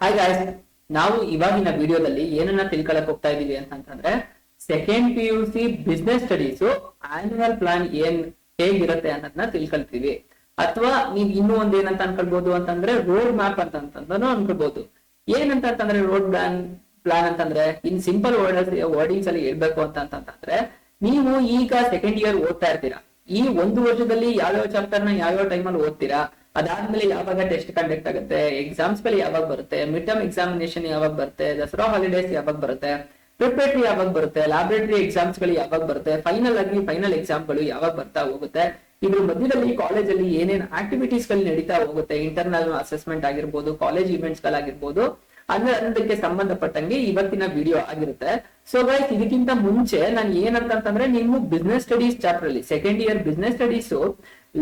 Hi guys, ನಾವು ಇವಾಗಿನ ವಿಡಿಯೋದಲ್ಲಿ ಏನನ್ನ ತಿಳ್ಕೊಳಕ್ ಹೋಗ್ತಾ ಇದೀವಿ ಅಂತಂದ್ರೆ second PUC business studies annual plan ಹೇಗಿರುತ್ತೆ ಅನ್ನೋದನ್ನ ತಿಳ್ಕೊಳ್ತೀವಿ. ಅಥವಾ ನೀವ್ ಇನ್ನೂ ಒಂದ್ ಏನಂತ ಅನ್ಕೊಳ್ಬಹುದು ಅಂತಂದ್ರೆ ರೋಡ್ ಮ್ಯಾಪ್ ಅಂತಂತಾನು ಅನ್ಕೊಳ್ಬಹುದು. ಏನಂತಂದ್ರೆ ರೋಡ್ ಪ್ಲಾನ್ ಅಂತಂದ್ರೆ ಇನ್ ಸಿಂಪಲ್ ವರ್ಡಿಂಗ್ಸ್ ಅಲ್ಲಿ ಹೇಳ್ಬೇಕು ಅಂತಂದ್ರೆ ನೀವು ಈಗ ಸೆಕೆಂಡ್ ಇಯರ್ ಓದ್ತಾ ಇರ್ತೀರಾ. ಈ ಒಂದು ವರ್ಷದಲ್ಲಿ ಯಾವ್ಯಾವ ಚಾಪ್ಟರ್ ನ ಯಾವ್ಯಾವ ಟೈಮ್ ಅಲ್ಲಿ ಓದ್ತೀರಾ, ಅದಾದ್ಮೇಲೆ ಯಾವಾಗ ಟೆಸ್ಟ್ ಕಂಡಕ್ಟ್ ಆಗುತ್ತೆ, ಎಕ್ಸಾಮ್ಸ್ ಗಳು ಯಾವಾಗ ಬರುತ್ತೆ, ಮಿಡ್ ಟರ್ಮ್ ಎಕ್ಸಾಮಿನೇಷನ್ ಯಾವಾಗ ಬರುತ್ತೆ, ದಸರಾ ಹಾಲಿಡೇಸ್ ಯಾವಾಗ ಬರುತ್ತೆ, ಪ್ರಿಪರೇಟರಿ ಯಾವಾಗ ಬರುತ್ತೆ, ಲ್ಯಾಬೊರೇಟರಿ ಎಕ್ಸಾಮ್ಸ್ ಗಳು ಯಾವಾಗ ಬರುತ್ತೆ, ಫೈನಲ್ ಎಕ್ಸಾಮ್ ಗಳು ಯಾವಾಗ ಬರ್ತಾ ಹೋಗುತ್ತೆ, ಇದ್ರ ಮಧ್ಯದಲ್ಲಿ ಕಾಲೇಜ್ ಅಲ್ಲಿ ಏನೇನ್ ಆಕ್ಟಿವಿಟೀಸ್ ಗಳು ನಡೀತಾ ಹೋಗುತ್ತೆ, ಇಂಟರ್ನಲ್ ಅಸೆಸ್ಮೆಂಟ್ ಆಗಿರ್ಬೋದು, ಕಾಲೇಜ್ ಇವೆಂಟ್ಸ್ ಗಳಾಗಿರ್ಬೋದು, ಅದಕ್ಕೆ ಸಂಬಂಧಪಟ್ಟಂಗೆ ಇವತ್ತಿನ ವಿಡಿಯೋ ಆಗಿರುತ್ತೆ. ಸೊ ಗೈಸ್, ಇದಕ್ಕಿಂತ ಮುಂಚೆ ನಾನು ಏನಂತಂದ್ರೆ ನೀವು ಬಿಸ್ನೆಸ್ ಸ್ಟಡೀಸ್ ಚಾಪ್ಟರ್ ಅಲ್ಲಿ second year business studies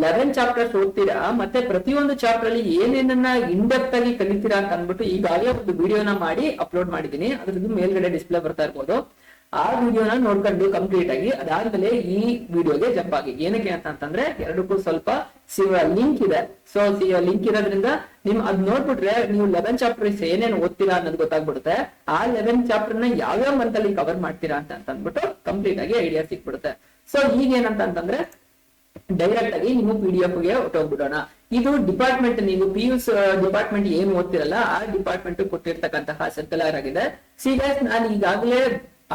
11 chapters ಓದ್ತೀರಾ, ಮತ್ತೆ ಪ್ರತಿಯೊಂದು ಚಾಪ್ಟರ್ ಅಲ್ಲಿ ಏನೇನನ್ನ ಇನ್ ಡೆಪ್ತ್ ಆಗಿ ಕಲಿತೀರಾ ಅಂತ ಅಂದ್ಬಿಟ್ಟು ಈಗಾಗಲೇ ಒಂದು ವಿಡಿಯೋನ ಮಾಡಿ ಅಪ್ಲೋಡ್ ಮಾಡಿದೀನಿ. ಅದ್ರದ್ದು ಮೇಲ್ಗಡೆ ಡಿಸ್ಪ್ಲೇ ಬರ್ತಾ ಇರ್ಬೋದು. ಆ ವಿಡಿಯೋನ ನೋಡ್ಕೊಂಡು ಕಂಪ್ಲೀಟ್ ಆಗಿ ಅದಾದ್ಮೇಲೆ ಈ ವಿಡಿಯೋಗೆ ಜಂಪ್ ಆಗಿ. ಏನಕ್ಕೆ ಅಂತಂದ್ರೆ ಎರಡಕ್ಕೂ ಸ್ವಲ್ಪ ಲಿಂಕ್ ಇದೆ. ಸೊ ಲಿಂಕ್ ಇರೋದ್ರಿಂದ ನಿಮ್ ಅದ್ ನೋಡ್ಬಿಟ್ರೆ ನೀವು 11 ಚಾಪ್ಟರ್ಸ್ ಏನೇನು ಓದ್ತೀರಾ ಅನ್ನೋದು ಗೊತ್ತಾಗ್ಬಿಡುತ್ತೆ. ಆ 11 ಚಾಪ್ಟರ್ ನ ಯಾವ್ಯಾವ ಮಂತ್ ಅಲ್ಲಿ ಕವರ್ ಮಾಡ್ತೀರಾ ಅಂತ ಅಂದ್ಬಿಟ್ಟು ಕಂಪ್ಲೀಟ್ ಆಗಿ ಐಡಿಯಾ ಸಿಕ್ಬಿಡುತ್ತೆ. ಸೊ ಈಗ ಏನಂತಂದ್ರೆ ಡೈರೆಕ್ಟ್ ಆಗಿ ನೀವು PDF ಗೆ ಹೊಟ್ಟೋಗ್ಬಿಡೋಣ. ಇದು ಡಿಪಾರ್ಟ್ಮೆಂಟ್, ನೀವು PUC ಡಿಪಾರ್ಟ್ಮೆಂಟ್ ಏನ್ ಓದ್ತಿರಲ್ಲ ಆ ಡಿಪಾರ್ಟ್ಮೆಂಟ್ ಕೊಟ್ಟಿರ್ತಕ್ಕಂತಹ ಸರ್ಕ್ಯುಲರ್ ಆಗಿದೆ. ನಾನು ಈಗಾಗಲೇ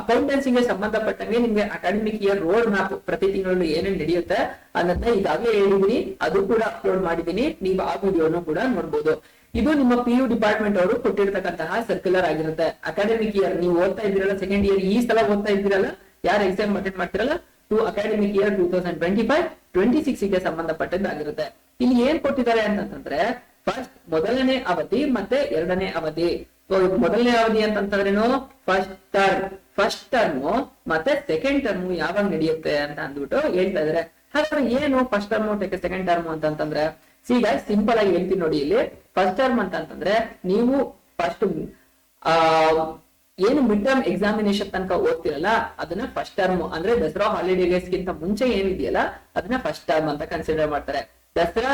ಅಕೌಂಟೆನ್ಸಿಗೆ ಸಂಬಂಧಪಟ್ಟಂಗೆ ನಿಮ್ಗೆ ಅಕಾಡೆಮಿಕ್ ಇಯರ್ ರೋಡ್ ಮ್ಯಾಪ್ ಪ್ರತಿ ತಿಂಗಳು ಏನೇನ್ ನಡೆಯುತ್ತೆ ಅನ್ನೋದನ್ನ ಈಗಾಗಲೇ ಹೇಳಿದೀನಿ, ಅದು ಕೂಡ ಅಪ್ಲೋಡ್ ಮಾಡಿದೀನಿ. ನೀವು ಆ ವಿಡಿಯೋನು ಕೂಡ ನೋಡ್ಬೋದು. ಇದು ನಿಮ್ಮ PU ಡಿಪಾರ್ಟ್ಮೆಂಟ್ ಅವರು ಕೊಟ್ಟಿರ್ತಕ್ಕಂತಹ ಸರ್ಕ್ಯುಲರ್ ಆಗಿರುತ್ತೆ. ಅಕಾಡೆಮಿಕ್ ಇಯರ್ ನೀವು ಓದ್ತಾ ಇದ್ದೀರಲ್ಲ, ಸೆಕೆಂಡ್ ಇಯರ್ ಈ ಸಲ ಓದ್ತಾ ಇದ್ದೀರಲ್ಲ, ಯಾರು ಎಕ್ಸಾಮ್ ಅಟೆಂಡ್ ಮಾಡ್ತಿರಲ್ಲ, ಟು ಅಕಾಡೆಮಿಕ್ ಇಯರ್ 2025-26 ಗೆ ಸಂಬಂಧಪಟ್ಟದ್ದಾಗಿರುತ್ತೆ. ಇಲ್ಲಿ ಏನ್ ಕೊಟ್ಟಿದ್ದಾರೆ ಅಂತಂದ್ರೆ ಫಸ್ಟ್ ಮೊದಲನೇ ಅವಧಿ ಮತ್ತೆ ಎರಡನೇ ಅವಧಿ. ಮೊದಲನೇ ಅವಧಿ ಅಂತಂದ್ರೇನು ಫಸ್ಟ್ ಟರ್ಮ್ ಮತ್ತೆ ಸೆಕೆಂಡ್ ಟರ್ಮ್ ಯಾವಾಗ ನಡೆಯುತ್ತೆ ಅಂತ ಅಂದ್ಬಿಟ್ಟು ಹೇಳ್ತಾ ಇದಾರೆ. ಹಾಗಾದ್ರೆ ಏನು ಫಸ್ಟ್ ಟರ್ಮ್ ಸೆಕೆಂಡ್ ಟರ್ಮ್ ಅಂತಂದ್ರೆ ಈಗ ಸಿಂಪಲ್ ಆಗಿ ಹೇಳ್ತೀನಿ ನೋಡಿ. ಇಲ್ಲಿ ಫಸ್ಟ್ ಟರ್ಮ್ ಅಂತಂದ್ರೆ ನೀವು ಫಸ್ಟ್ ಏನು ಮಿಡ್ ಟರ್ಮ್ ಎಕ್ಸಾಮಿನೇಷನ್ ತನಕ ಓದ್ತಿರಲ್ಲ ಅದನ್ನ ಫಸ್ಟ್ ಟರ್ಮ್ ಅಂದ್ರೆ ದಸರಾ ಹಾಲಿಡೇಸ್ ಗಿಂತ ಮುಂಚೆ ಏನಿದೆಯಲ್ಲ ಅದನ್ನ ಫಸ್ಟ್ ಟರ್ಮ್ ಅಂತ ಕನ್ಸಿಡರ್ ಮಾಡ್ತಾರೆ. ದಸರಾ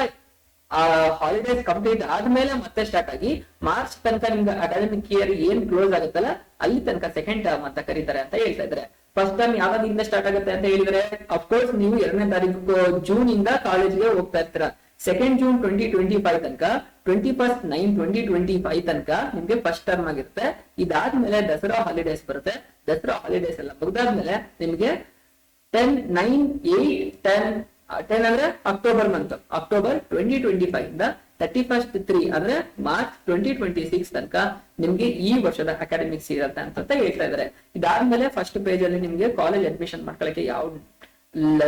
ಹಾಲಿಡೇಸ್ ಕಂಪ್ಲೀಟ್ ಆದ್ಮೇಲೆ ಮತ್ತೆ ಸ್ಟಾರ್ಟ್ ಆಗಿ ಮಾರ್ಚ್ ತನಕ ನಿಮ್ಗೆ ಅಕಾಡೆಮಿಕ್ ಇಯರ್ ಏನ್ ಕ್ಲೋಸ್ ಆಗುತ್ತಲ್ಲ ಅಲ್ಲಿ ತನಕ ಸೆಕೆಂಡ್ ಟರ್ಮ್ ಅಂತ ಕರೀತಾರೆ ಅಂತ ಹೇಳ್ತಾ ಇದ್ದಾರೆ. ಫಸ್ಟ್ ಟರ್ಮ್ ಯಾವಾಗಿಂದ ಸ್ಟಾರ್ಟ್ ಆಗುತ್ತೆ ಅಂತ ಹೇಳಿದ್ರೆ ಅಫ್ಕೋರ್ಸ್ ನೀವು 2ನೇ ತಾರೀಕು ಜೂನ್ ಇಂದ ಕಾಲೇಜ್ಗೆ ಹೋಗ್ತಾ ಇರ್ತೀರಾ. 2nd June 2025 ತನಕ 21st 9 2025 ತನಕ ನಿಮ್ಗೆ ಫಸ್ಟ್ ಟರ್ಮ್ ಆಗಿರುತ್ತೆ. ಇದಾದ್ಮೇಲೆ ದಸರಾ ಹಾಲಿಡೇಸ್ ಬರುತ್ತೆ. ದಸರಾ ಹಾಲಿಡೇಸ್ ಎಲ್ಲ ಮುಗ್ದಾದ್ಮೇಲೆ ನಿಮ್ಗೆ 10 9 8 10 ಅಂದ್ರೆ ಅಕ್ಟೋಬರ್ ಮಂತ್, ಅಕ್ಟೋಬರ್ 2025 ಇಂದ 31st 3 ಅಂದ್ರೆ ಮಾರ್ಚ್ 2026 ತನಕ ನಿಮ್ಗೆ ಈ ವರ್ಷದ ಅಕಾಡೆಮಿಕ್ಸ್ ಇರುತ್ತೆ ಅಂತ ಹೇಳ್ತಾ ಇದಾರೆ. ಇದಾದ್ಮೇಲೆ ಫಸ್ಟ್ ಪೇಜ್ ಅಲ್ಲಿ ನಿಮ್ಗೆ ಕಾಲೇಜ್ ಅಡ್ಮಿಷನ್ ಮಾಡ್ಕೊಳಕ್ಕೆ ಯಾವ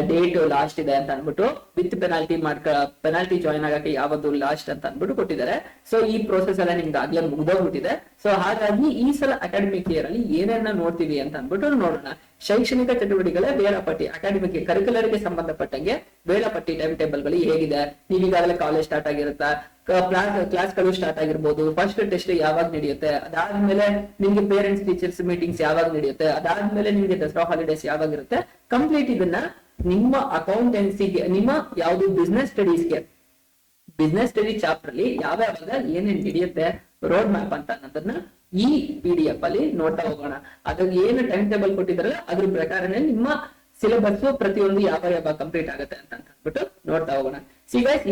ಡೇಟ್ ಲಾಸ್ಟ್ ಇದೆ ಅಂತ ಅನ್ಬಿಟ್ಟು ವಿತ್ ಪೆನಾಲ್ಟಿ ಜಾಯಿನ್ ಆಗಕ್ಕೆ ಯಾವತ್ತು ಲಾಸ್ಟ್ ಅಂತ ಅನ್ಬಿಟ್ಟು ಕೊಟ್ಟಿದ್ದಾರೆ. ಸೊ ಈ ಪ್ರೋಸೆಸ್ ಎಲ್ಲ ನಿಮ್ಗೆ ಆಗ್ಲೇ ಮುಗ್ದೋಗ್ಬಿಟ್ಟಿದೆ. ಸೊ ಹಾಗಾಗಿ ಈ ಸಲ ಅಕಾಡೆಮಿಕ್ ಇಯರ್ ಅಲ್ಲಿ ಏನೇನ ನೋಡ್ತೀವಿ ಅಂತ ಅನ್ಬಿಟ್ಟು ನೋಡೋಣ. ಶೈಕ್ಷಣಿಕ ಚಟುವಟಿಕೆಗಳ ವೇಳಾಪಟ್ಟಿ, ಅಕಾಡೆಮಿಕ್ ಕರಿಕ್ಯುಲರ್ ಗೆ ಸಂಬಂಧಪಟ್ಟಂಗೆ ವೇಳಾಪಟ್ಟಿ ಟೈಮ್ ಟೇಬಲ್ ಗಳು ಹೇಗಿದೆ, ನೀವೀಗಾಗಲೇ ಕಾಲೇಜ್ ಸ್ಟಾರ್ಟ್ ಆಗಿರುತ್ತಾ, ಕ್ಲಾಸ್ಗಳು ಸ್ಟಾರ್ಟ್ ಆಗಿರ್ಬೋದು, ಫಸ್ಟ್ ಟೆಸ್ಟ್ ಯಾವಾಗ ನಡೆಯುತ್ತೆ, ಅದಾದ್ಮೇಲೆ ನಿಮ್ಗೆ ಪೇರೆಂಟ್ಸ್ ಟೀಚರ್ಸ್ ಮೀಟಿಂಗ್ಸ್ ಯಾವಾಗ ನಡೆಯುತ್ತೆ, ಅದಾದ್ಮೇಲೆ ನಿಮ್ಗೆ ದಸರಾ ಹಾಲಿಡೇಸ್ ಯಾವಾಗ ಇರುತ್ತೆ, ಕಂಪ್ಲೀಟ್ ಇದನ್ನ ನಿಮ್ಮ ಅಕೌಂಟೆನ್ಸಿಗೆ, ನಿಮ್ಮ ಯಾವ್ದು ಬಿಸ್ನೆಸ್ ಸ್ಟಡಿ ಚಾಪ್ಟರ್ ಅಲ್ಲಿ ಯಾವ್ಯಾವಾಗ ಏನೇನ್ ನಡೆಯುತ್ತೆ ರೋಡ್ ಮ್ಯಾಪ್ ಅಂತ ಅನ್ನೋದನ್ನ ಈ PDF ಅಲ್ಲಿ ನೋಡ್ತಾ ಹೋಗೋಣ. ಅದ್ರಲ್ಲಿ ಏನು ಟೈಮ್ ಟೇಬಲ್ ಕೊಟ್ಟಿದ್ರಲ್ಲ ಅದ್ರ ಪ್ರಕಾರನೇ ನಿಮ್ಮ ಸಿಲೆಬಸ್ ಪ್ರತಿಯೊಂದು ಯಾವ ಕಂಪ್ಲೀಟ್ ಆಗುತ್ತೆ ಅಂತ ಅಂದ್ಬಿಟ್ಟು ನೋಡ್ತಾ ಹೋಗೋಣ.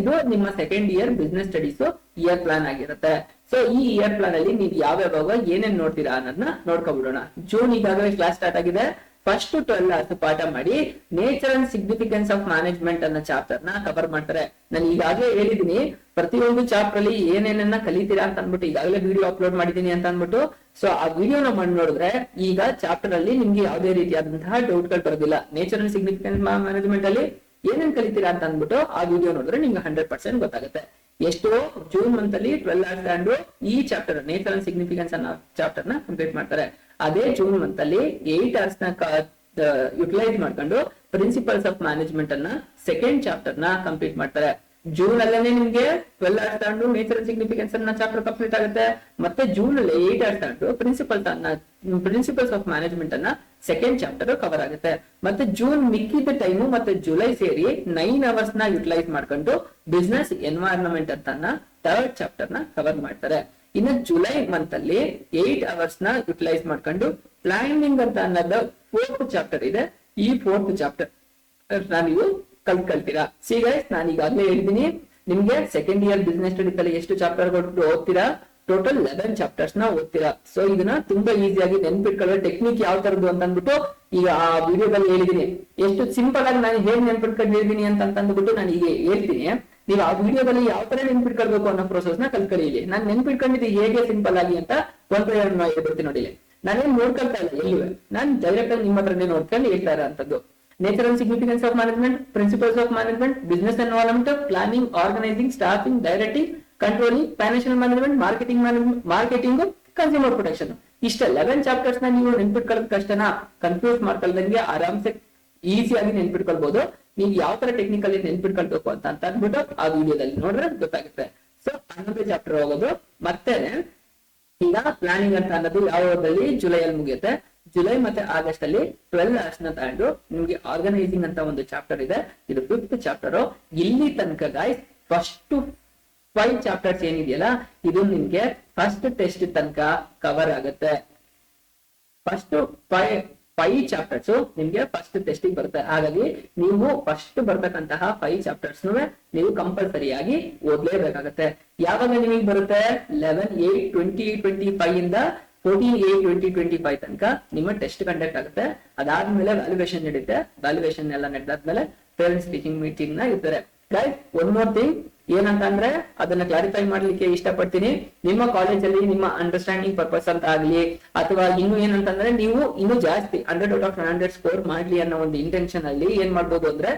ಇದು ನಿಮ್ಮ second year business studies year plan ಆಗಿರುತ್ತೆ. ಸೊ ಈ ಇಯರ್ ಪ್ಲಾನ್ ಅಲ್ಲಿ ನೀವು ಯಾವ್ಯಾವ ಏನೇನ್ ನೋಡ್ತೀರಾ ಅನ್ನೋದನ್ನ ನೋಡ್ಕೊಬಿಡೋಣ. ಜೂನ್ ಈಗಾಗಲೇ ಕ್ಲಾಸ್ ಸ್ಟಾರ್ಟ್ ಆಗಿದೆ. ಫಸ್ಟ್ 12 hours ಪಾಠ ಮಾಡಿ nature and significance of management ಅನ್ನೋ ಚಾಪ್ಟರ್ ನ ಕವರ್ ಮಾಡ್ತಾರೆ. ನಾನು ಈಗಾಗಲೇ ಹೇಳಿದೀನಿ ಪ್ರತಿಯೊಂದು ಚಾಪ್ಟರ್ ಅಲ್ಲಿ ಏನೇನನ್ನ ಕಲಿತೀರಾ ಅಂತ ಅನ್ಬಿಟ್ಟು ಈಗಾಗಲೇ ವಿಡಿಯೋ ಅಪ್ಲೋಡ್ ಮಾಡಿದೀನಿ ಅಂತ ಅನ್ಬಿಟ್ಟು. ಸೊ ಆ ವಿಡಿಯೋನ ಮಾಡಿ ನೋಡಿದ್ರೆ ಈಗ ಚಾಪ್ಟರ್ ಅಲ್ಲಿ ನಿಮ್ಗೆ ಯಾವುದೇ ರೀತಿಯಾದಂತಹ ಡೌಟ್ ಗಳು ಬರೋದಿಲ್ಲ. ನೇಚರ್ ಅಂಡ್ ಸಿಗ್ನಿಫಿಕೆನ್ಸ್ ಮ್ಯಾನೇಜ್ಮೆಂಟ್ ಅಲ್ಲಿ ಏನೇನ್ ಕಲಿತೀರಾ ಅಂತ ಅಂದ್ಬಿಟ್ಟು ಆ ವಿಡಿಯೋ ನೋಡಿದ್ರೆ ನಿಮ್ಗೆ 100% ಗೊತ್ತಾಗುತ್ತೆ. ಎಷ್ಟೋ ಜೂನ್ ಮಂತ್ ಅಲ್ಲಿ 12 hours ತಗೊಂಡು ಈ ಚಾಪ್ಟರ್ ನೇಚರ್ ಅಂಡ್ ಸಿಗ್ನಿಫಿಕೆನ್ಸ್ ಅನ್ನೋ ಚಾಪ್ಟರ್ ನ ಕಂಪ್ಲೀಟ್ ಮಾಡ್ತಾರೆ. ಅದೇ ಜೂನ್ ಮಂತ್ ಅಲ್ಲಿ 8 hours ನ ಯುಟಿಲೈಸ್ ಮಾಡ್ಕೊಂಡು ಪ್ರಿನ್ಸಿಪಲ್ಸ್ ಆಫ್ ಮ್ಯಾನೇಜ್ಮೆಂಟ್ ಅನ್ನ ಸೆಕೆಂಡ್ ಚಾಪ್ಟರ್ ನ ಕಂಪ್ಲೀಟ್ ಮಾಡ್ತಾರೆ. ಜೂನ್ ಅಲ್ಲೇ ನಿಮ್ಗೆ 12 hours ತಗೊಂಡು ನೇಚರ್ ಅಂಡ್ ಸಿಗ್ನಿಫಿಕೆನ್ಸ್ ಅನ್ನ ಚಾಪ್ಟರ್ ಕಂಪ್ಲೀಟ್ ಆಗುತ್ತೆ. ಮತ್ತೆ ಜೂನ್ ಅಲ್ಲಿ 8 hours ತಗೊಂಡು ಪ್ರಿನ್ಸಿಪಲ್ಸ್ ಆಫ್ ಮ್ಯಾನೇಜ್ಮೆಂಟ್ ಅನ್ನ ಸೆಕೆಂಡ್ ಚಾಪ್ಟರ್ ಕವರ್ ಆಗುತ್ತೆ. ಮತ್ತೆ ಜೂನ್ ಮಿಕ್ಕಿದ ಟೈಮು ಮತ್ತೆ ಜುಲೈ ಸೇರಿ 9 hours ನ ಯುಟಿಲೈಸ್ ಮಾಡ್ಕೊಂಡು ಬಿಸ್ನೆಸ್ ಎನ್ವೈರನ್ಮೆಂಟ್ ಅಂತ ಥರ್ಡ್ ಚಾಪ್ಟರ್ ನ ಕವರ್ ಮಾಡ್ತಾರೆ. ಇನ್ನು ಜುಲೈ ಮಂತ್ ಅಲ್ಲಿ 8 ಅವರ್ಸ್ ನ ಯುಟಿಲೈಸ್ ಮಾಡ್ಕೊಂಡು ಪ್ಲಾನಿಂಗ್ ಅಂತ ಅನ್ನೋದು 4th ಚಾಪ್ಟರ್ ಇದೆ. ಈ 4th ಚಾಪ್ಟರ್ ನೀವು ಕಲ್ತ್ಕೊಳ್ತೀರಾ. ಸಿ ಗೈಸ್, ನಾನು ಈಗಾಗಲೇ ಹೇಳಿದೀನಿ ನಿಮ್ಗೆ ಸೆಕೆಂಡ್ ಇಯರ್ ಬಿಸ್ನೆಸ್ ಸ್ಟಡೀಸ್ ಅಲ್ಲಿ ಎಷ್ಟು ಚಾಪ್ಟರ್ ಓದ್ತೀರಾ, ಟೋಟಲ್ 11 ಚಾಪ್ಟರ್ಸ್ ನ ಓದ್ತೀರಾ. ಸೊ ಇದನ್ನ ತುಂಬಾ ಈಸಿಯಾಗಿ ನೆನ್ಪಿಟ್ಕೊಳ್ಳೋ ಟೆಕ್ನಿಕ್ ಯಾವ ತರದ್ದು ಅಂತ ಅಂದ್ಬಿಟ್ಟು ಈಗ ಆ ವಿಡಿಯೋದಲ್ಲಿ ಹೇಳಿದೀನಿ. ಎಷ್ಟು ಸಿಂಪಲ್ ಆಗಿ ನಾನು ಹೇಗ್ ನೆನ್ಪಿಟ್ಕೊಂಡಿದ್ದೀನಿ ಅಂತ ಅಂದ್ಬಿಟ್ಟು ನಾನು ಈಗ ಹೇಳ್ತೀನಿ. ನೀವು ಆ ವಿಡಿಯೋದಲ್ಲಿ ಯಾವ ತರ ನೆನ್ಪಿಟ್ಕೊಳ್ಬೇಕು ಅನ್ನೋ ಪ್ರೋಸೆಸ್ ನ ಕಲ್ತ್ಕೊಳ್ಳಿ. ನಾನು ನೆನ್ಪಿಟ್ಕೊಂಡಿದ್ದು ಹೇಗೆ ಸಿಂಪಲ್ ಆಗಿ ಅಂತ ಹೇಳ್ಬಿಡ್ತೀನಿ ನೋಡಿ. ನಾನೇನ್ ನೋಡ್ಕೊಳ್ತಾ ಇಲ್ಲ ಎಲ್ಲೂ, ನಾನು ಡೈರೆಕ್ಟ್ ಆಗಿ ನಿಮ್ಮ ಹತ್ರನೇ ನೋಡ್ಕೊಂಡು ಹೇಳ್ತಾ ಇರೋಂಥದ್ದು. Nature and significance of management, principles of management, business environment, planning, organizing, staffing, directing, controlling, financial management, marketing, consumer protection. ಇಷ್ಟ 11 ಚಾಪ್ಟರ್ಸ್ ನ ನೀವು ನೆನ್ಪಿಟ್ಕೊಳ್ಳೋದ್ ಕಷ್ಟನಾ, ಕನ್ಫ್ಯೂಸ್ ಮಾಡ್ಕೊಳ್ದಂಗೆ ಆರಾಮ್ಸೆ ಈಸಿಯಾಗಿ ನೆನ್ಪಿಟ್ಕೊಳ್ಬಹುದು. ನೀವು ಯಾವ ತರ ಟೆಕ್ನಿಕಲಿ ನೆನ್ಪಿಟ್ಕೊಳ್ಬೇಕು ಅಂತ ಅಂದ್ಬಿಟ್ಟು ಆ ವಿಡಿಯೋದಲ್ಲಿ ನೋಡ್ರೆ ಗೊತ್ತಾಗುತ್ತೆ. ಸೊ 11ನೇ ಚಾಪ್ಟರ್ ಹೋಗೋದು. ಮತ್ತೆ ಈಗ ಪ್ಲಾನಿಂಗ್ ಅಂತ ಅನ್ನೋದು ಯಾವ್ದ್ರಲ್ಲಿ ಜುಲೈಯಲ್ಲಿ ಮುಗಿಯುತ್ತೆ. ಜುಲೈ ಮತ್ತೆ ಆಗಸ್ಟ್ ಅಲ್ಲಿ 12 ಅವರ್ಸ್ ನ ತಗೊಂಡು ನಿಮ್ಗೆ ಆರ್ಗನೈಸಿಂಗ್ ಅಂತ ಒಂದು ಚಾಪ್ಟರ್ ಇದೆ. ಇದು 5th ಚಾಪ್ಟರ್. ಇಲ್ಲಿ ತನಕ ಗೈಸ್ ಫಸ್ಟ್ 5 ಚಾಪ್ಟರ್ಸ್ ಏನಿದೆಯಲ್ಲ ಇದು ನಿಮ್ಗೆ ಫಸ್ಟ್ ಟೆಸ್ಟ್ ತನಕ ಕವರ್ ಆಗುತ್ತೆ. ಫಸ್ಟ್ 5 ಚಾಪ್ಟರ್ಸ್ ನಿಮ್ಗೆ ಫಸ್ಟ್ ಟೆಸ್ಟ್ ಬರುತ್ತೆ. ಹಾಗಾಗಿ ನೀವು ಫಸ್ಟ್ ಬರ್ತಕ್ಕಂತಹ 5 ಚಾಪ್ಟರ್ಸ್ ನೀವು ಕಂಪಲ್ಸರಿಯಾಗಿ ಓದ್ಲೇಬೇಕಾಗತ್ತೆ. ಯಾವಾಗ ನಿಮಗೆ ಬರುತ್ತೆ 11/8/2025 ಇಂದ 14/8/2025 ತನಕ ನಿಮ್ಮ ಟೆಸ್ಟ್ ಕಂಡಕ್ಟ್ ಆಗುತ್ತೆ. ಅದಾದ್ಮೇಲೆ ವ್ಯಾಲ್ಯೂಯೇಷನ್ ನಡೆಯುತ್ತೆ. ವ್ಯಾಲ್ಯೂಯೇಷನ್ ಎಲ್ಲ ನಡೆದಾದ್ಮೇಲೆ ಪೇರೆಂಟ್ಸ್ ಟೀಚಿಂಗ್ ಮೀಟಿಂಗ್ ನ ಇರ್ತಾರೆ. ಗೈಸ್, ಒನ್ ಮೋರ್ ಥಿಂಗ್ ಏನಂತ ಅಂದ್ರೆ ಅದನ್ನ ಕ್ಲಾರಿಫೈ ಮಾಡ್ಲಿಕ್ಕೆ ಇಷ್ಟಪಡ್ತೀನಿ. ನಿಮ್ಮ ಕಾಲೇಜಲ್ಲಿ ನಿಮ್ಮ ಅಂಡರ್ಸ್ಟ್ಯಾಂಡಿಂಗ್ ಪರ್ಪಸ್ ಅಂತ ಆಗ್ಲಿ ಅಥವಾ ಇನ್ನು ಏನಂತಂದ್ರೆ ನೀವು ಇನ್ನು ಜಾಸ್ತಿ 100 out of 100 ಸ್ಕೋರ್ ಮಾಡ್ಲಿ ಅನ್ನೋ ಒಂದು ಇಂಟೆನ್ಷನ್ ಅಲ್ಲಿ ಏನ್ ಮಾಡ್ಬೋದು ಅಂದ್ರೆ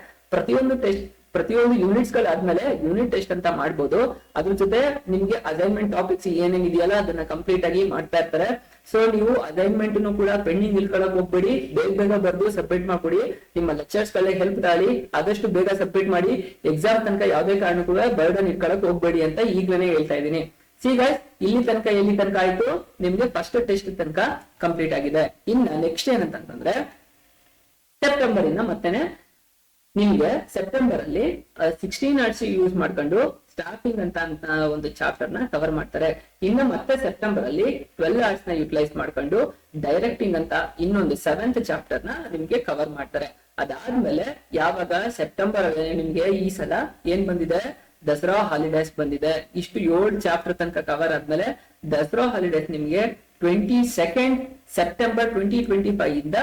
ಪ್ರತಿಯೊಂದು ಯೂನಿಟ್ಸ್ ಗಳಾದ್ಮೇಲೆ ಯೂನಿಟ್ ಟೆಸ್ಟ್ ಅಂತ ಮಾಡ್ಬೋದು. ಅದ್ರ ಜೊತೆ ನಿಮ್ಗೆ ಅಸೈನ್ಮೆಂಟ್ ಟಾಪಿಕ್ಸ್ ಏನೇನ್ ಇದೆಯಲ್ಲ ಅದನ್ನ ಕಂಪ್ಲೀಟ್ ಆಗಿ ಮಾಡ್ತಾ ಇರ್ತಾರೆ. ಸೊ ನೀವು ಅಸೈನ್ಮೆಂಟ್ ಕೂಡ ಪೆಂಡಿಂಗ್ ಇಲ್ಕೊಳಕ್ ಹೋಗ್ಬೇಡಿ, ಬೇಗ ಬರ್ದು ಸಬ್ಮಿಟ್ ಮಾಡ್ಕೊಡಿ. ನಿಮ್ಮ ಲೆಕ್ಚರ್ಸ್ ಗಳಿಗೆ ಹೆಲ್ಪ್ ತಾಳಿ ಆದಷ್ಟು ಬೇಗ ಸಬ್ಮಿಟ್ ಮಾಡಿ. ಎಕ್ಸಾಮ್ ತನಕ ಯಾವ್ದೇ ಕಾರಣಕ್ಕೂ ಬರ್ಡನ್ ಇಟ್ಕೊಳಕ್ ಹೋಗ್ಬೇಡಿ ಅಂತ ಈಗಲೇ ಹೇಳ್ತಾ ಇದ್ದೀನಿ. ಸಿ ಗೈಸ್, ಎಲ್ಲಿ ತನಕ ಆಯ್ತು ನಿಮ್ಗೆ ಫಸ್ಟ್ ಟೆಸ್ಟ್ ತನಕ ಕಂಪ್ಲೀಟ್ ಆಗಿದೆ. ಇನ್ನ ನೆಕ್ಸ್ಟ್ ಏನಂತಂದ್ರೆ ಸೆಪ್ಟೆಂಬರ್ ಇಂದ ಮತ್ತೇನೆ ನಿಮ್ಗೆ ಸೆಪ್ಟೆಂಬರ್ ಅಲ್ಲಿ 16 hours ಯೂಸ್ ಮಾಡ್ಕೊಂಡು ಸ್ಟಾಫಿಂಗ್ ಅಂತ ಒಂದು ಚಾಪ್ಟರ್ ನ ಕವರ್ ಮಾಡ್ತಾರೆ. ಇನ್ನು ಮತ್ತೆ ಸೆಪ್ಟೆಂಬರ್ ಅಲ್ಲಿ 12 hours ನ ಯುಟಿಲೈಸ್ ಮಾಡ್ಕೊಂಡು ಡೈರೆಕ್ಟಿಂಗ್ ಅಂತ ಇನ್ನೊಂದು 7th ಚಾಪ್ಟರ್ ನ ನಿಮ್ಗೆ ಕವರ್ ಮಾಡ್ತಾರೆ. ಅದಾದ್ಮೇಲೆ ಯಾವಾಗ ಸೆಪ್ಟೆಂಬರ್ ನಿಮ್ಗೆ ಈ ಸಲ ಏನ್ ಬಂದಿದೆ, ದಸರಾ ಹಾಲಿಡೇಸ್ ಬಂದಿದೆ. ಇಷ್ಟು 7 ಚಾಪ್ಟರ್ ತನಕ ಕವರ್ ಆದ್ಮೇಲೆ ದಸರಾ ಹಾಲಿಡೇಸ್ ನಿಮ್ಗೆ 22nd ಸೆಪ್ಟೆಂಬರ್ 2025 ಇಂದ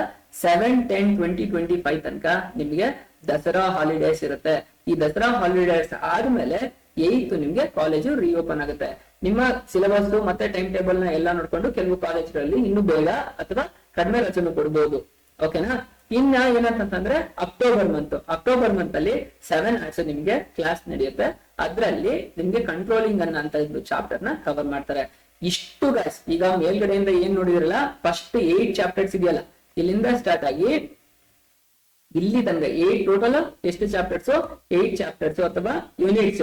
7/10/2025 ತನಕ ನಿಮ್ಗೆ ದಸರಾ ಹಾಲಿಡೇಸ್ ಇರುತ್ತೆ. ಈ ದಸರಾ ಹಾಲಿಡೇಸ್ ಆದ್ಮೇಲೆ 8th ನಿಮ್ಗೆ ಕಾಲೇಜು ರಿಓಪನ್ ಆಗುತ್ತೆ. ನಿಮ್ಮ ಸಿಲೆಬಸ್ ಮತ್ತೆ ಟೈಮ್ ಟೇಬಲ್ ನ ಎಲ್ಲ ನೋಡ್ಕೊಂಡು ಕೆಲವು ಕಾಲೇಜ್ಗಳಲ್ಲಿ ಇನ್ನು ಬೇಗ ಅಥವಾ ಕಡಿಮೆ ರಜೆನು ಕೊಡ್ಬೋದು. ಓಕೆನಾ. ಇನ್ನ ಏನಂತಂದ್ರೆ ಅಕ್ಟೋಬರ್ ಮಂತ್ ಅಲ್ಲಿ 7 hours ನಿಮ್ಗೆ ಕ್ಲಾಸ್ ನಡೆಯುತ್ತೆ. ಅದ್ರಲ್ಲಿ ನಿಮ್ಗೆ ಕಂಟ್ರೋಲಿಂಗ್ ಅಂತ ಚಾಪ್ಟರ್ ನ ಕವರ್ ಮಾಡ್ತಾರೆ. ಇಷ್ಟು ಗೈಸ್, ಈಗ ಮೇಲ್ಗಡೆಯಿಂದ ಏನ್ ನೋಡಿದ್ರಲ್ಲ ಫಸ್ಟ್ 8 ಚಾಪ್ಟರ್ಸ್ ಇದೆಯಲ್ಲ ಇಲ್ಲಿಂದ ಸ್ಟಾರ್ಟ್ ಆಗಿ ಇಲ್ಲಿ ತನಕ 8 ಟೋಟಲ್ ಎಷ್ಟು ಚಾಪ್ಟರ್ಸ್, 8 ಚಾಪ್ಟರ್ಸ್ ಅಥವಾ ಯೂನಿಟ್ಸ್.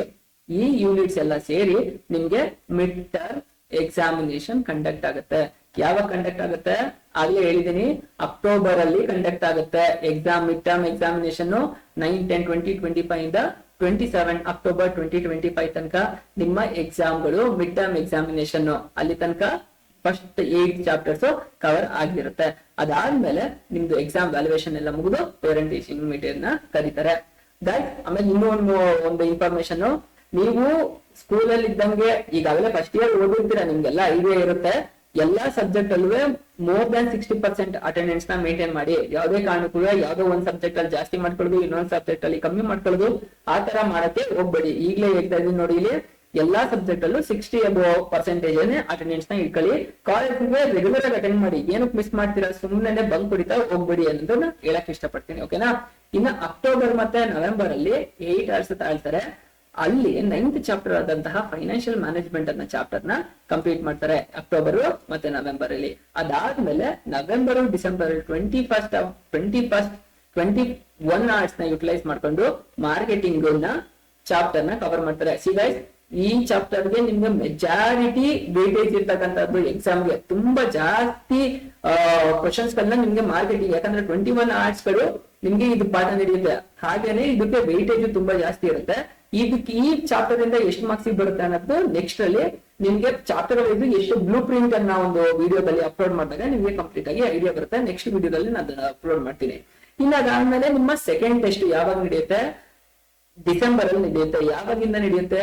ಈ ಯೂನಿಟ್ಸ್ ಎಲ್ಲ ಸೇರಿ ನಿಮ್ಗೆ ಮಿಡ್ ಟರ್ಮ್ ಎಕ್ಸಾಮಿನೇಷನ್ ಕಂಡಕ್ಟ್ ಆಗುತ್ತೆ. ಯಾವಾಗ ಕಂಡಕ್ಟ್ ಆಗುತ್ತೆ ಆಗ್ಲೇ ಹೇಳಿದೀನಿ, ಅಕ್ಟೋಬರ್ ಅಲ್ಲಿ ಕಂಡಕ್ಟ್ ಆಗುತ್ತೆ ಎಕ್ಸಾಮ್. ಮಿಡ್ ಟರ್ಮ್ ಎಕ್ಸಾಮಿನೇಷನ್ 9/10/2025 ಇಂದ 27 ಅಕ್ಟೋಬರ್ 2025 ತನಕ ನಿಮ್ಮ ಎಕ್ಸಾಮ್ಗಳು ಮಿಡ್ ಟರ್ಮ್ ಎಕ್ಸಾಮಿನೇಷನ್. ಅಲ್ಲಿ ತನಕ ಫಸ್ಟ್ 8 ಚಾಪ್ಟರ್ಸ್ ಕವರ್ ಆಗಿರುತ್ತೆ. ಅದಾದ್ಮೇಲೆ ನಿಮ್ದು ಎಕ್ಸಾಮ್ ವ್ಯಾಲ್ಯೂಯೇಷನ್ ಎಲ್ಲ ಮುಗಿದು ಪೇರೆಂಟ್ ಟೀಚಿಂಗ್ ಮೀಟಿಂಗ್ ನ ಕರೀತಾರೆ. ಗೈಸ್, ಆಮೇಲೆ ಇನ್ನೂ ಒಂದು ಇನ್ಫಾರ್ಮೇಶನ್, ನೀವು ಸ್ಕೂಲ್ ಅಲ್ಲಿ ಇದ್ದಂಗೆ ಈಗಾಗಲೇ ಫಸ್ಟ್ ಇಯರ್ ಓದಿರ್ತೀರಾ, ನಿಮ್ಗೆಲ್ಲ ಐಡಿಯಾ ಇರುತ್ತೆ. ಎಲ್ಲಾ ಸಬ್ಜೆಕ್ಟ್ ಅಲ್ಲೂ more than 60% ಅಟೆಂಡೆನ್ಸ್ ನ ಮೇಂಟೈನ್ ಮಾಡಿ. ಯಾವುದೇ ಕಾರಣಕ್ಕೂ ಯಾವ್ದೋ ಒಂದ್ ಸಬ್ಜೆಕ್ಟ್ ಅಲ್ಲಿ ಜಾಸ್ತಿ ಮಾಡ್ಕೊಳ್ಳೋದು, ಇನ್ನೊಂದ್ ಸಬ್ಜೆಕ್ಟ್ ಅಲ್ಲಿ ಕಮ್ಮಿ ಮಾಡ್ಕೊಳ್ಳೋದು, ಆ ತರ ಮಾಡಕ್ಕೆ ಹೋಗ್ಬೇಡಿ. ಈಗಲೇ ಹೇಳ್ತಾ ಇದೀನಿ ನೋಡಿ, ಇಲ್ಲಿ ಎಲ್ಲಾ ಸಬ್ಜೆಕ್ಟ್ ಅಲ್ಲೂ 60 above% ಅಟೆಂಡೆನ್ಸ್ ನ ಇಟ್ಕೊಳ್ಳಿ. ಕಾಲೇಜ್ಗೆ ರೆಗ್ಯುಲರ್ ಆಗಿ ಅಟೆಂಡ್ ಮಾಡಿ. ಏನಕ್ಕೆ ಮಿಸ್ ಮಾಡ್ತೀರಾ, ಸುಮ್ಮನೆ ಬಂಕ್ ಹೊಡಿತಾ ಹೋಗ್ಬೇಡಿ ಅನ್ನೋದನ್ನ ಹೇಳಕ್ ಇಷ್ಟಪಡ್ತೀನಿ. ಓಕೆನಾ. ಇನ್ನು ಅಕ್ಟೋಬರ್ ಮತ್ತೆ ನವೆಂಬರ್ ಅಲ್ಲಿ 8 hours ತಾಳ್ತಾರೆ. ಅಲ್ಲಿ 9th ಚಾಪ್ಟರ್ ಆದಂತಹ ಫೈನಾನ್ಷಿಯಲ್ ಮ್ಯಾನೇಜ್ಮೆಂಟ್ ಅನ್ನೋ ಚಾಪ್ಟರ್ ನ ಕಂಪ್ಲೀಟ್ ಮಾಡ್ತಾರೆ ಅಕ್ಟೋಬರ್ ಮತ್ತೆ ನವೆಂಬರ್ ಅಲ್ಲಿ. ಅದಾದ್ಮೇಲೆ ನವೆಂಬರ್ ಡಿಸೆಂಬರ್ 21 hours ನ ಯುಟಿಲೈಸ್ ಮಾಡ್ಕೊಂಡು ಮಾರ್ಕೆಟಿಂಗ್ ನ ಚಾಪ್ಟರ್ ನ ಕವರ್ ಮಾಡ್ತಾರೆ. ಸಿ ಗೈಸ್, ಈ ಚಾಪ್ಟರ್ ಗೆ ನಿಮ್ಗೆ ಮೆಜಾರಿಟಿ ವೇಟೇಜ್ ಇರ್ತಕ್ಕಂಥದ್ದು ಎಕ್ಸಾಮ್ಗೆ ತುಂಬಾ ಜಾಸ್ತಿ ಕ್ವಶನ್ಸ್ ಗಳನ್ನ ನಿಮ್ಗೆ ಮಾರ್ಕೆಟಿಂಗ್, ಯಾಕಂದ್ರೆ 21 hours ಗಳು ನಿಮ್ಗೆ ಇದು ಪಾಠ ನಡೆಯುತ್ತೆ. ಹಾಗೇನೆ ಇದಕ್ಕೆ ವೇಟೇಜ್ ತುಂಬಾ ಜಾಸ್ತಿ ಇರುತ್ತೆ. ಇದಕ್ಕೆ ಈ ಚಾಪ್ಟರ್ ಇಂದ ಎಷ್ಟು ಮಾರ್ಕ್ಸ್ ಬರುತ್ತೆ ಅನ್ನೋದು ನೆಕ್ಸ್ಟ್ ಅಲ್ಲಿ ನಿಮ್ಗೆ ಚಾಪ್ಟರ್ ಇದು ಎಷ್ಟು ಬ್ಲೂ ಪ್ರಿಂಟ್ ಅನ್ನ ಒಂದು ವಿಡಿಯೋದಲ್ಲಿ ಅಪ್ಲೋಡ್ ಮಾಡಿದಾಗ ನಿಮ್ಗೆ ಕಂಪ್ಲೀಟ್ ಆಗಿ ಐಡಿಯಾ ಬರುತ್ತೆ. ನೆಕ್ಸ್ಟ್ ವಿಡಿಯೋದಲ್ಲಿ ನಾನು ಅದನ್ನ ಅಪ್ಲೋಡ್ ಮಾಡ್ತೀನಿ. ಇನ್ನು ಅದಾದ್ಮೇಲೆ ನಿಮ್ಮ ಸೆಕೆಂಡ್ ಟೆಸ್ಟ್ ಯಾವಾಗ ನಡೆಯುತ್ತೆ? ಡಿಸೆಂಬರ್ ಅಲ್ಲಿ ನಡೆಯುತ್ತೆ. ಯಾವಾಗಿಂದ ನಡೆಯುತ್ತೆ?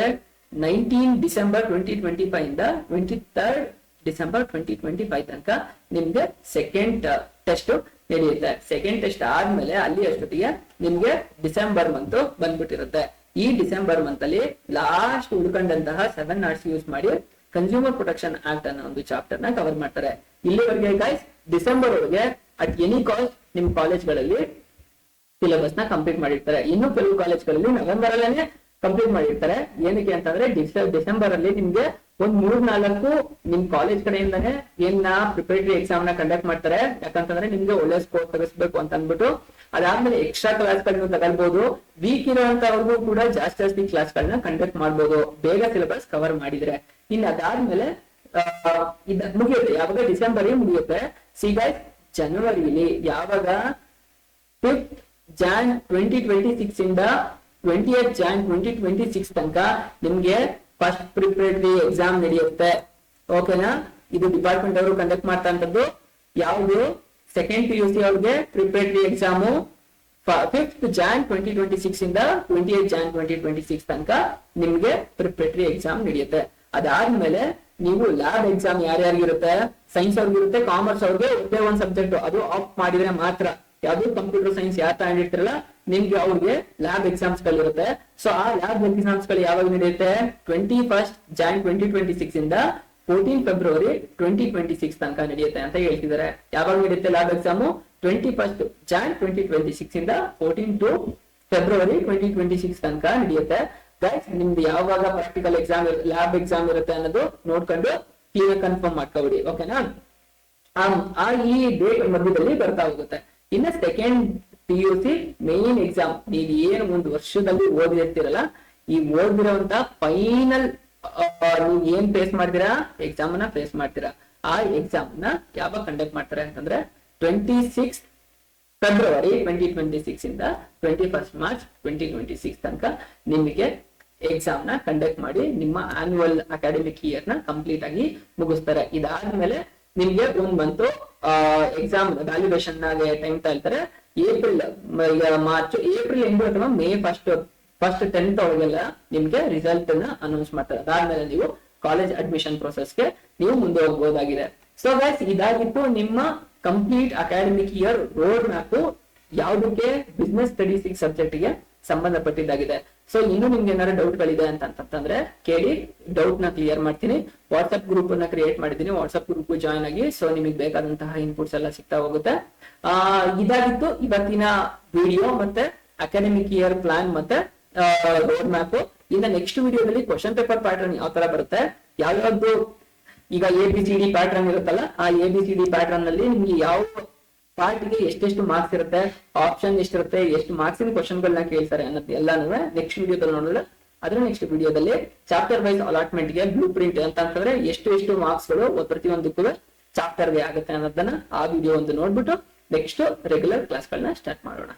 19 ಡಿಸೆಂಬರ್ 2025 ಇಂದ 23rd ಡಿಸೆಂಬರ್ 2025 ತನಕ ನಿಮ್ಗೆ ಸೆಕೆಂಡ್ ಟೆಸ್ಟ್ ನಡೆಯುತ್ತೆ. ಸೆಕೆಂಡ್ ಟೆಸ್ಟ್ ಆದ್ಮೇಲೆ ಅಲ್ಲಿ ಅಷ್ಟೊತ್ತಿಗೆ ನಿಮ್ಗೆ ಡಿಸೆಂಬರ್ ಮಂತ್ ಬಂದ್ಬಿಟ್ಟಿರುತ್ತೆ. ಈ ಡಿಸೆಂಬರ್ ಮಂತ್ ಅಲ್ಲಿ ಲಾಸ್ಟ್ ಉಳ್ಕೊಂಡಂತಹ 7 ಆರ್ಟ್ಸ್ ಯೂಸ್ ಮಾಡಿ ಕನ್ಸ್ಯೂಮರ್ ಪ್ರೊಟೆಕ್ಷನ್ ಆಕ್ಟ್ ಅನ್ನೋ ಒಂದು ಚಾಪ್ಟರ್ ನ ಕವರ್ ಮಾಡ್ತಾರೆ. ಇಲ್ಲಿವರೆಗೆ ಗೈಸ್ ಡಿಸೆಂಬರ್ ಒಳಗೆ ಅಟ್ ಎನಿ ಕಾಸ್ಟ್ ನಿಮ್ ಕಾಲೇಜ್ಗಳಲ್ಲಿ ಸಿಲೆಬಸ್ ನ ಕಂಪ್ಲೀಟ್ ಮಾಡಿರ್ತಾರೆ. ಇನ್ನು ಕೆಲವು ಕಾಲೇಜ್ಗಳಲ್ಲಿ ನವೆಂಬರ್ ಅಲ್ಲೇನೆ ಕಂಪ್ಲೀಟ್ ಮಾಡಿರ್ತಾರೆ. ಏನಕ್ಕೆ ಅಂತಂದ್ರೆ ಡಿಸೆಂಬರ್ ಅಲ್ಲಿ ನಿಮ್ಗೆ ಒಂದ್ 3-4 ನಿಮ್ ಕಾಲೇಜ್ ಕಡೆಯಿಂದಾನೆ ಏನ ಪ್ರಿಪರೇಟರಿ ಎಕ್ಸಾಮ್ ನ ಕಂಡಕ್ಟ್ ಮಾಡ್ತಾರೆ. ಯಾಕಂತಂದ್ರೆ ನಿಮ್ಗೆ ಒಳ್ಳೆ ಸ್ಕೋರ್ ತೆಗಿಸ್ಬೇಕು ಅಂತ ಅಂದ್ಬಿಟ್ಟು. ಅದಾದ್ಮೇಲೆ ಎಕ್ಸ್ಟ್ರಾ ಕ್ಲಾಸ್ ಗಳನ್ನ ತಗೊಳ್ಬಹುದು. ವೀಕ್ ಇರೋಂತವ್ರಿಗೂ ಕೂಡ ಜಾಸ್ತಿ ಕ್ಲಾಸ್ ಗಳನ್ನ ಕಂಡಕ್ಟ್ ಮಾಡ್ಬೋದು, ಬೇಗ ಸಿಲೆಬಸ್ ಕವರ್ ಮಾಡಿದ್ರೆ. ಇನ್ನು ಅದಾದ್ಮೇಲೆ ಮುಗಿಯುತ್ತೆ. ಯಾವಾಗ? ಡಿಸೆಂಬರ್ ಮುಗಿಯುತ್ತೆ. ಗೈಸ್ ಜನವರಿಲಿ ಯಾವಾಗ 5th Jan 2026 ಇಂದ 20th Jan 2026 ತನಕ ನಿಮ್ಗೆ ಫಸ್ಟ್ ಪ್ರಿಪರೇಟರಿ ಎಕ್ಸಾಮ್ ನಡೆಯುತ್ತೆ. ಓಕೆನಾ? ಇದು ಡಿಪಾರ್ಟ್ಮೆಂಟ್ ಅವರು ಕಂಡಕ್ಟ್ ಮಾಡ್ತಾ ಅಂತದ್ದು. ಯಾವುದು? ಸೆಕೆಂಡ್ PUC ಅವ್ರಿಗೆ ಪ್ರಿಪರೇಟರಿ ಎಕ್ಸಾಮು 5th Jan 2026 ಇಂದ 20th Jan 2026 ತನಕ ನಿಮ್ಗೆ ಪ್ರಿಪರೇಟರಿ ಎಕ್ಸಾಮ್ ನಡೆಯುತ್ತೆ. ಅದಾದ್ಮೇಲೆ ನೀವು ಲ್ಯಾಬ್ ಎಕ್ಸಾಮ್ ಯಾರ್ಯಾರಿಗಿರುತ್ತೆ? ಸೈನ್ಸ್ ಅವ್ರಿಗಿರುತ್ತೆ, ಕಾಮರ್ಸ್ ಅವ್ರಿಗೆ ಒಂದೇ ಒಂದ್ ಸಬ್ಜೆಕ್ಟ್ ಅದು ಆಫ್ ಮಾಡಿದ್ರೆ ಮಾತ್ರ. ಯಾವ್ದು ಕಂಪ್ಯೂಟರ್ ಸೈನ್ಸ್ ಯಾರು ತಗೊಂಡಿರ್ತಿರಲ್ಲ ನಿಮ್ಗೆ ಅವ್ರಿಗೆ ಲ್ಯಾಬ್ ಎಕ್ಸಾಮ್ಸ್ ಗಳಿರುತ್ತೆ. ಸೊ ಆ ಲ್ಯಾಬ್ ಎಕ್ಸಾಮ್ಸ್ ಗಳು ಯಾವಾಗ ನಡೆಯುತ್ತೆ? 21st Jan 2026 ಇಂದ 14 February 2026 ತನಕ ನಡೆಯುತ್ತೆ ಅಂತ ಹೇಳ್ತಿದ್ದಾರೆ. ಯಾವಾಗ ನಡೆಯುತ್ತೆ ಲ್ಯಾಬ್ ಎಕ್ಸಾಮು? 21st Jan 2026 ಇಂದ 14 February 2026 ತನಕ ನಡೆಯುತ್ತೆ. ಗೈಸ್ ನಿಮ್ದು ಯಾವಾಗ ಪ್ರಾಕ್ಟಿಕಲ್ ಎಕ್ಸಾಮ್ ಲ್ಯಾಬ್ ಎಕ್ಸಾಮ್ ಇರುತ್ತೆ ಅನ್ನೋದು ನೋಡ್ಕೊಂಡು ಕ್ಲಿಯರ್ ಕನ್ಫರ್ಮ್ ಮಾಡ್ಕೊಬಿಡಿ. ಓಕೆನಾ? ಈ ಡೇಟ್ ಮಧ್ಯದಲ್ಲಿ ಬರ್ತಾ ಹೋಗುತ್ತೆ. ಇನ್ನು ಸೆಕೆಂಡ್ PUC ಮೇನ್ ಎಕ್ಸಾಮ್ ನೀವು ಏನು ಒಂದು ವರ್ಷದಲ್ಲಿ ಓದಿರ್ತೀರಲ್ಲ, ಈ ಓದಿರೋಂತ ಫೈನಲ್ ನೀವು ಏನ್ ಫೇಸ್ ಮಾಡ್ತೀರಾ? ಎಕ್ಸಾಮ್ ನ ಫೇಸ್ ಮಾಡ್ತೀರಾ. ಆ ಎಕ್ಸಾಮ್ ನ ಯಾವಾಗ ಕಂಡಕ್ಟ್ ಮಾಡ್ತಾರೆ ಅಂತಂದ್ರೆ 26 February 2026 ಇಂದ 21st March 2026 ತನಕ ನಿಮಗೆ ಎಕ್ಸಾಮ್ ನ ಕಂಡಕ್ಟ್ ಮಾಡಿ ನಿಮ್ಮ ಆನ್ಯುವಲ್ ಅಕಾಡೆಮಿಕ್ ಇಯರ್ ನ ಕಂಪ್ಲೀಟ್ ಆಗಿ ಮುಗಿಸ್ತಾರೆ. ಇದಾದ್ಮೇಲೆ ನಿಮ್ಗೆ ಒಂದ್ ಬಂತು ಎಕ್ಸಾಮ್ ವ್ಯಾಲ್ಯೂಯೇಷನ್ ನಾಗೆ ಟೈಮ್ ತಗೊಳ್ತಾರೆ. ಏಪ್ರಿಲ್ ಎಂಡ್ ಅಥವಾ ಮೇ ಫಸ್ಟ್ 10th ಒಳಗೆಲ್ಲ ನಿಮ್ಗೆ ರಿಸಲ್ಟ್ ನ ಅನೌನ್ಸ್ ಮಾಡ್ತಾರೆ. ಅದಾದ್ಮೇಲೆ ನೀವು ಕಾಲೇಜ್ ಅಡ್ಮಿಷನ್ ಪ್ರೊಸೆಸ್ಗೆ ನೀವು ಮುಂದೆ ಹೋಗ್ಬೋದಾಗಿದೆ. ಸೊ ಗೈಸ್ ಇದಾಗಿತ್ತು ನಿಮ್ಮ complete academic year road map ಯಾವುದಕ್ಕೆ? ಬಿಸ್ನೆಸ್ ಸ್ಟಡೀಸ್ ಸಬ್ಜೆಕ್ಟ್ ಗೆ ಸಂಬಂಧಪಟ್ಟಿದ್ದಾಗಿದೆ. ಸೊ ಇನ್ನು ನಿಮ್ಗೆ ಏನಾದ್ರು ಡೌಟ್ ಗಳಿದೆ ಅಂತಂದ್ರೆ ಕೇಳಿ, ಡೌಟ್ ನ ಕ್ಲಿಯರ್ ಮಾಡ್ತೀನಿ. ವಾಟ್ಸ್ಆಪ್ ಗ್ರೂಪ್ ಅನ್ನ ಕ್ರಿಯೇಟ್ ಮಾಡಿದೀನಿ, ವಾಟ್ಸ್ಆಪ್ ಗ್ರೂಪ್ ಜಾಯ್ನ್ ಆಗಿ. ಸೊ ನಿಮಗೆ ಬೇಕಾದಂತಹ ಇನ್ಪುಟ್ಸ್ ಎಲ್ಲ ಸಿಗ್ತಾ ಹೋಗುತ್ತೆ. ಇದಾಗಿತ್ತು ಇವತ್ತಿನ ವಿಡಿಯೋ ಮತ್ತೆ ಅಕಾಡೆಮಿಕ್ ಇಯರ್ ಪ್ಲಾನ್ ಮತ್ತೆ ರೋಡ್ ಮ್ಯಾಪ್. ಇನ್ನು ನೆಕ್ಸ್ಟ್ ವಿಡಿಯೋದಲ್ಲಿ ಕ್ವಶನ್ ಪೇಪರ್ ಪ್ಯಾಟರ್ನ್ ಯಾವ ತರ ಬರುತ್ತೆ, ಯಾವ್ಯಾವ್ದು ಈಗ ABCD ಪ್ಯಾಟರ್ನ್ ಇರುತ್ತಲ್ಲ, ಆ ABCD ಪ್ಯಾಟರ್ನ್ ನಲ್ಲಿ ನಿಮ್ಗೆ ಯಾವ ಪಾರ್ಟಿಗೆ ಎಷ್ಟೆಷ್ಟು ಮಾರ್ಕ್ಸ್ ಇರುತ್ತೆ, ಆಪ್ಷನ್ ಎಷ್ಟಿರುತ್ತೆ, ಎಷ್ಟು ಮಾರ್ಕ್ಸಿನ ಕ್ವಶನ್ ಗಳನ್ನ ಕೇಳ್ತಾರೆ ಅನ್ನೋದು ಎಲ್ಲಾನು ನೆಕ್ಸ್ಟ್ ವಿಡಿಯೋದಲ್ಲಿ ನೋಡೋಣ. ಅದ್ರ ನೆಕ್ಸ್ಟ್ ವಿಡಿಯೋದಲ್ಲಿ ಚಾಪ್ಟರ್ ವೈಸ್ ಅಲಾಟ್ಮೆಂಟ್ ಗೆ ಬ್ಲೂ ಪ್ರಿಂಟ್ ಅಂತ ಅಂತಂದ್ರೆ ಎಷ್ಟು ಮಾರ್ಕ್ಸ್ ಗಳು ಪ್ರತಿಯೊಂದಕ್ಕೂ ಚಾಪ್ಟರ್ ಗೆ ಆಗುತ್ತೆ ಅನ್ನೋದನ್ನ ಆ ವಿಡಿಯೋ ಒಂದು ನೋಡ್ಬಿಟ್ಟು ನೆಕ್ಸ್ಟ್ ರೆಗ್ಯುಲರ್ ಕ್ಲಾಸ್ ಗಳನ್ನ ಸ್ಟಾರ್ಟ್ ಮಾಡೋಣ.